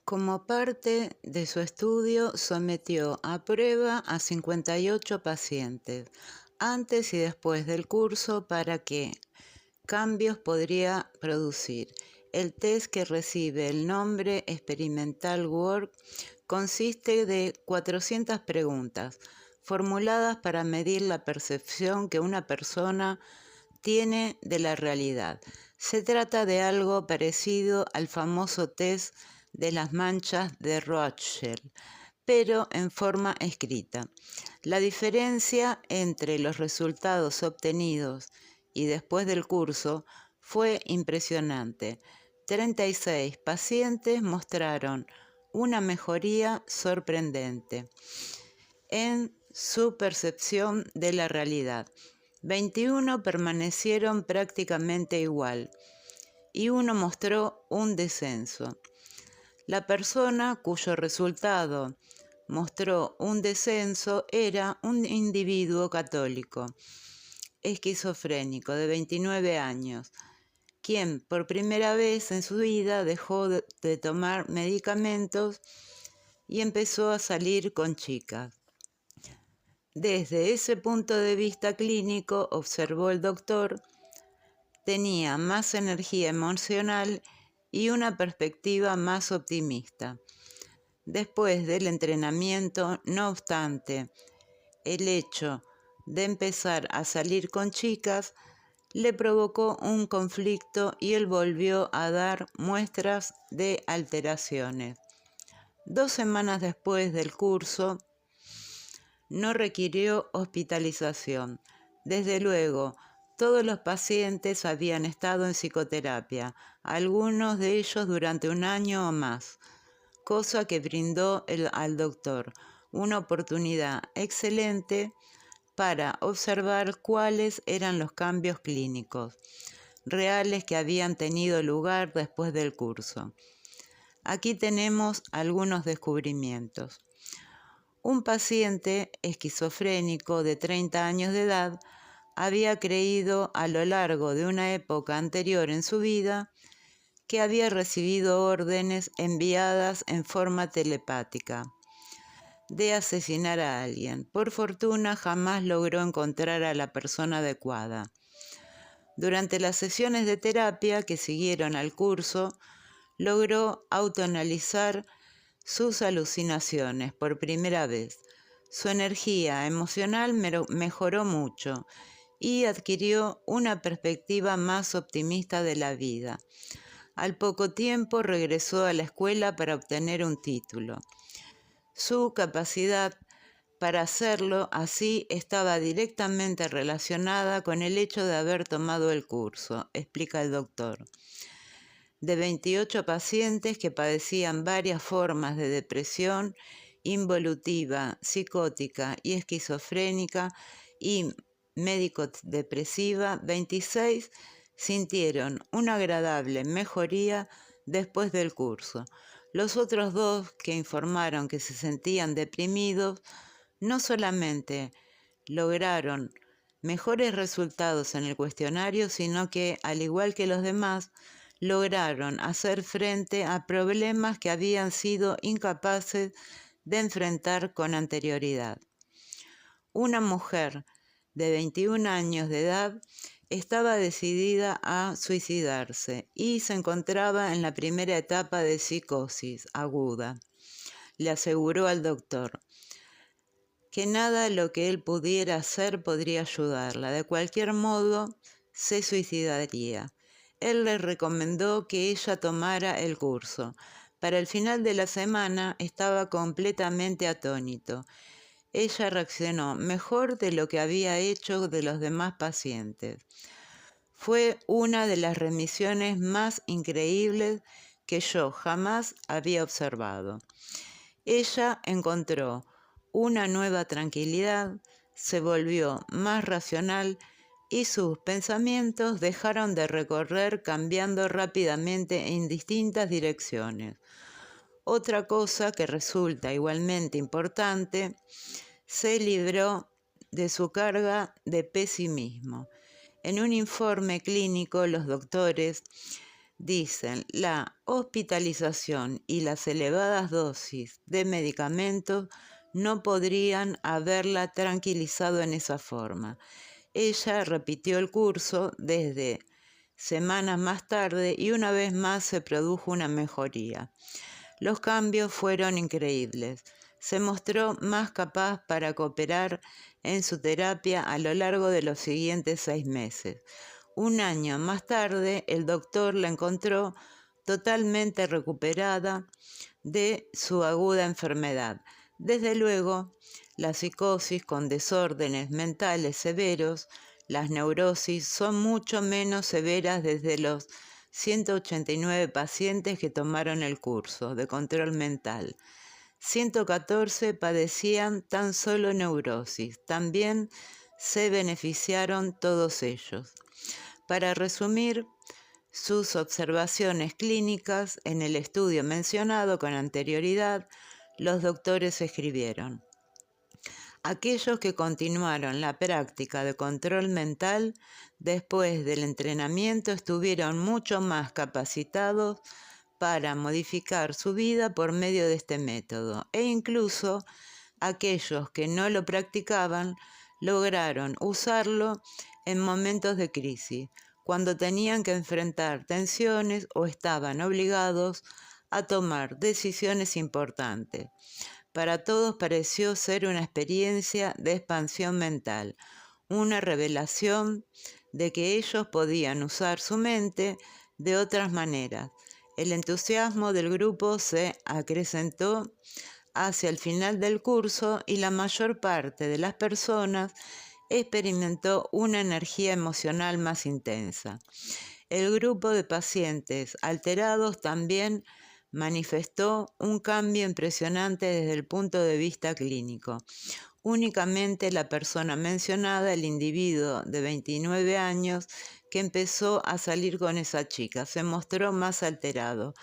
Como parte de su estudio, sometió a prueba a 58 pacientes, antes y después del curso, para qué cambios podría producir. El test, que recibe el nombre Experimental Work, consiste de 400 preguntas, formuladas para medir la percepción que una persona tiene de la realidad. Se trata de algo parecido al famoso test de las manchas de Rothschild, pero en forma escrita. La diferencia entre los resultados obtenidos y después del curso fue impresionante. 36 pacientes mostraron una mejoría sorprendente en su percepción de la realidad. 21 permanecieron prácticamente igual y uno mostró un descenso. La persona cuyo resultado mostró un descenso era un individuo católico, esquizofrénico, de 29 años, quien por primera vez en su vida dejó de tomar medicamentos y empezó a salir con chicas. Desde ese punto de vista clínico, observó el doctor, tenía más energía emocional y una perspectiva más optimista. Después del entrenamiento, no obstante, el hecho de empezar a salir con chicas le provocó un conflicto y él volvió a dar muestras de alteraciones. 2 semanas después del curso, no requirió hospitalización. Desde luego, todos los pacientes habían estado en psicoterapia, algunos de ellos durante 1 año o más, cosa que brindó al doctor una oportunidad excelente para observar cuáles eran los cambios clínicos reales que habían tenido lugar después del curso. Aquí tenemos algunos descubrimientos. Un paciente esquizofrénico de 30 años de edad había creído a lo largo de una época anterior en su vida que había recibido órdenes enviadas en forma telepática de asesinar a alguien. Por fortuna, jamás logró encontrar a la persona adecuada. Durante las sesiones de terapia que siguieron al curso, logró autoanalizar sus alucinaciones por primera vez. Su energía emocional mejoró mucho y adquirió una perspectiva más optimista de la vida. Al poco tiempo regresó a la escuela para obtener un título. Su capacidad para hacerlo así estaba directamente relacionada con el hecho de haber tomado el curso, explica el doctor. De 28 pacientes que padecían varias formas de depresión involutiva, psicótica y esquizofrénica y médico-depresiva, 26 sintieron una agradable mejoría después del curso. Los otros 2 que informaron que se sentían deprimidos no solamente lograron mejores resultados en el cuestionario, sino que, al igual que los demás, lograron hacer frente a problemas que habían sido incapaces de enfrentar con anterioridad. Una mujer de 21 años de edad estaba decidida a suicidarse y se encontraba en la primera etapa de psicosis aguda. Le aseguró al doctor que nada lo que él pudiera hacer podría ayudarla. De cualquier modo, se suicidaría. Él le recomendó que ella tomara el curso. Para el final de la semana estaba completamente atónito. Ella reaccionó mejor de lo que había hecho de los demás pacientes. Fue una de las remisiones más increíbles que yo jamás había observado. Ella encontró una nueva tranquilidad, se volvió más racional y sus pensamientos dejaron de recorrer cambiando rápidamente en distintas direcciones. Otra cosa que resulta igualmente importante, se libró de su carga de pesimismo. En un informe clínico, los doctores dicen, la hospitalización y las elevadas dosis de medicamentos no podrían haberla tranquilizado en esa forma. Ella repitió el curso desde semanas más tarde y una vez más se produjo una mejoría. Los cambios fueron increíbles. Se mostró más capaz para cooperar en su terapia a lo largo de los siguientes 6 meses. Un año más tarde, el doctor la encontró totalmente recuperada de su aguda enfermedad. Desde luego, la psicosis con desórdenes mentales severos, las neurosis son mucho menos severas desde los 189 pacientes que tomaron el curso de control mental. 114 padecían tan solo neurosis. También se beneficiaron todos ellos. Para resumir sus observaciones clínicas en el estudio mencionado con anterioridad, los doctores escribieron: aquellos que continuaron la práctica de control mental después del entrenamiento estuvieron mucho más capacitados para modificar su vida por medio de este método, e incluso aquellos que no lo practicaban lograron usarlo en momentos de crisis, cuando tenían que enfrentar tensiones o estaban obligados a tomar decisiones importantes. Para todos pareció ser una experiencia de expansión mental, una revelación de que ellos podían usar su mente de otras maneras. El entusiasmo del grupo se acrecentó hacia el final del curso y la mayor parte de las personas experimentó una energía emocional más intensa. El grupo de pacientes alterados también manifestó un cambio impresionante desde el punto de vista clínico. Únicamente la persona mencionada, el individuo de 29 años que empezó a salir con esa chica, se mostró más alterado,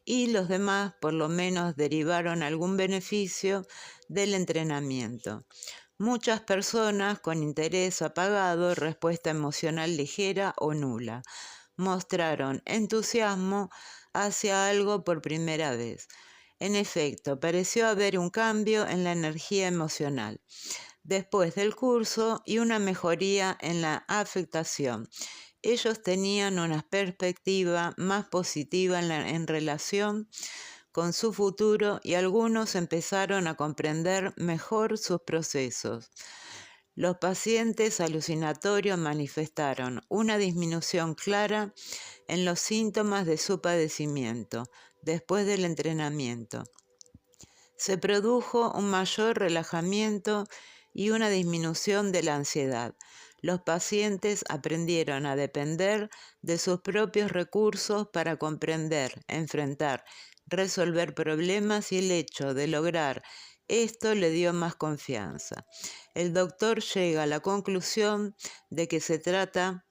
y los demás por lo menos derivaron algún beneficio del entrenamiento. Muchas personas con interés apagado, respuesta emocional ligera o nula, mostraron entusiasmo hacia algo por primera vez. En efecto, pareció haber un cambio en la energía emocional después del curso y una mejoría en la afectación. Ellos tenían una perspectiva más positiva en relación con su futuro y algunos empezaron a comprender mejor sus procesos. Los pacientes alucinatorios manifestaron una disminución clara en los síntomas de su padecimiento después del entrenamiento. Se produjo un mayor relajamiento y una disminución de la ansiedad. Los pacientes aprendieron a depender de sus propios recursos para comprender, enfrentar, resolver problemas, y el hecho de lograr esto le dio más confianza. El doctor llega a la conclusión de que se trata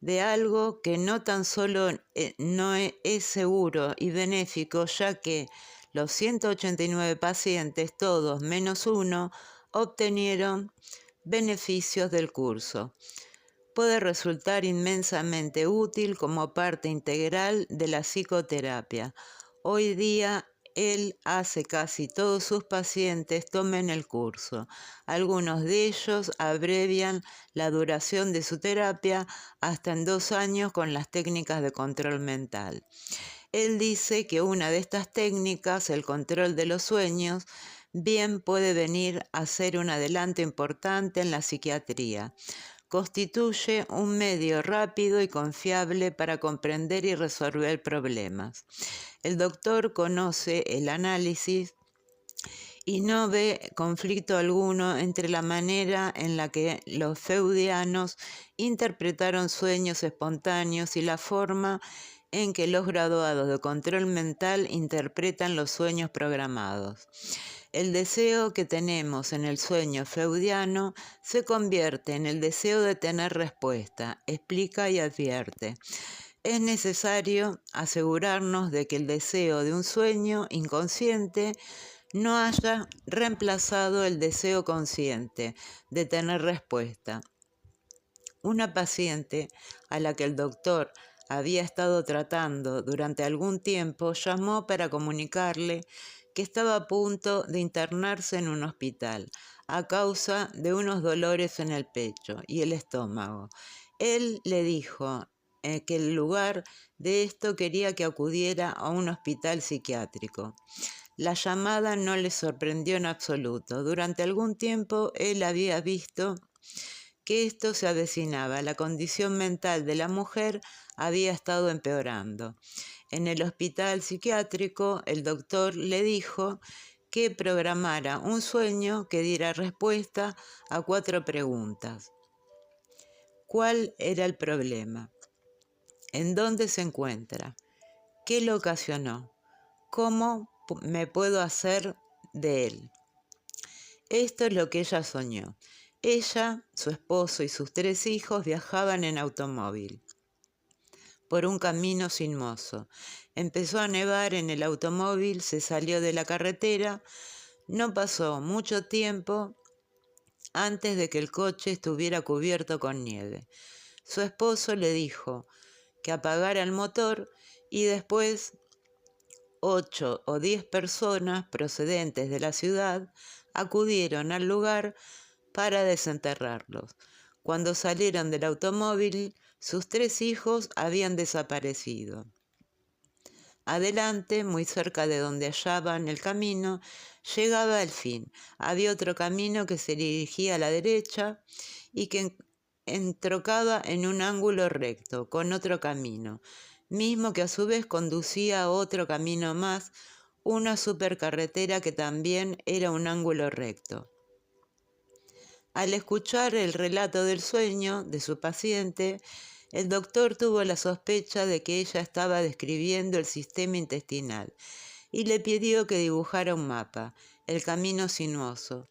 de algo que no tan solo no es seguro y benéfico, ya que los 189 pacientes, todos menos uno, obtenieron beneficios del curso. Puede resultar inmensamente útil como parte integral de la psicoterapia. Hoy día él hace casi todos sus pacientes tomen el curso. Algunos de ellos abrevian la duración de su terapia hasta en 2 años con las técnicas de control mental. Él dice que una de estas técnicas, el control de los sueños, bien puede venir a ser un adelanto importante en la psiquiatría. Constituye un medio rápido y confiable para comprender y resolver problemas. El doctor conoce el análisis y no ve conflicto alguno entre la manera en la que los freudianos interpretaron sueños espontáneos y la forma en que los graduados de control mental interpretan los sueños programados. El deseo que tenemos en el sueño freudiano se convierte en el deseo de tener respuesta, explica y advierte. Es necesario asegurarnos de que el deseo de un sueño inconsciente no haya reemplazado el deseo consciente de tener respuesta. Una paciente a la que el doctor había estado tratando durante algún tiempo, llamó para comunicarle que estaba a punto de internarse en un hospital a causa de unos dolores en el pecho y el estómago. Él le dijo que en lugar de esto quería que acudiera a un hospital psiquiátrico. La llamada no le sorprendió en absoluto. Durante algún tiempo él había visto que esto se avecinaba. La condición mental de la mujer había estado empeorando. En el hospital psiquiátrico, el doctor le dijo que programara un sueño que diera respuesta a 4 preguntas. ¿Cuál era el problema? ¿En dónde se encuentra? ¿Qué lo ocasionó? ¿Cómo me puedo hacer de él? Esto es lo que ella soñó. Ella, su esposo y sus 3 hijos viajaban en automóvil por un camino sinuoso. Empezó a nevar en el automóvil, se salió de la carretera. No pasó mucho tiempo antes de que el coche estuviera cubierto con nieve. Su esposo le dijo que apagara el motor y después 8 o 10 personas procedentes de la ciudad acudieron al lugar para desenterrarlos. Cuando salieron del automóvil, sus 3 hijos habían desaparecido. Adelante, muy cerca de donde hallaban el camino, llegaba el fin. Había otro camino que se dirigía a la derecha y que entrocaba en un ángulo recto con otro camino, mismo que a su vez conducía a otro camino más, una supercarretera que también era un ángulo recto. Al escuchar el relato del sueño de su paciente, el doctor tuvo la sospecha de que ella estaba describiendo el sistema intestinal y le pidió que dibujara un mapa, el camino sinuoso.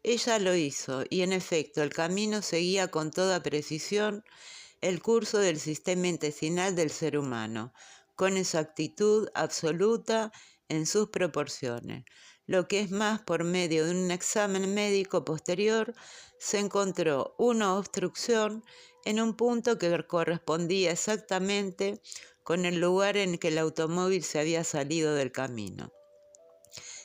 Ella lo hizo y en efecto el camino seguía con toda precisión el curso del sistema intestinal del ser humano, con exactitud absoluta en sus proporciones. Lo que es más, por medio de un examen médico posterior, se encontró una obstrucción en un punto que correspondía exactamente con el lugar en que el automóvil se había salido del camino,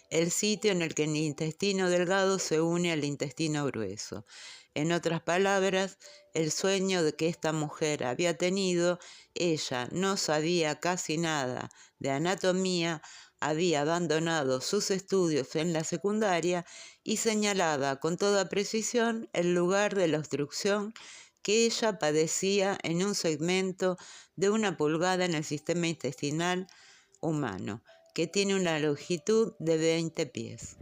el sitio en el que el intestino delgado se une al intestino grueso. En otras palabras, el sueño de que esta mujer había tenido, ella no sabía casi nada de anatomía, había abandonado sus estudios en la secundaria y señalaba con toda precisión el lugar de la obstrucción que ella padecía en un segmento de 1 pulgada en el sistema intestinal humano, que tiene una longitud de 20 pies.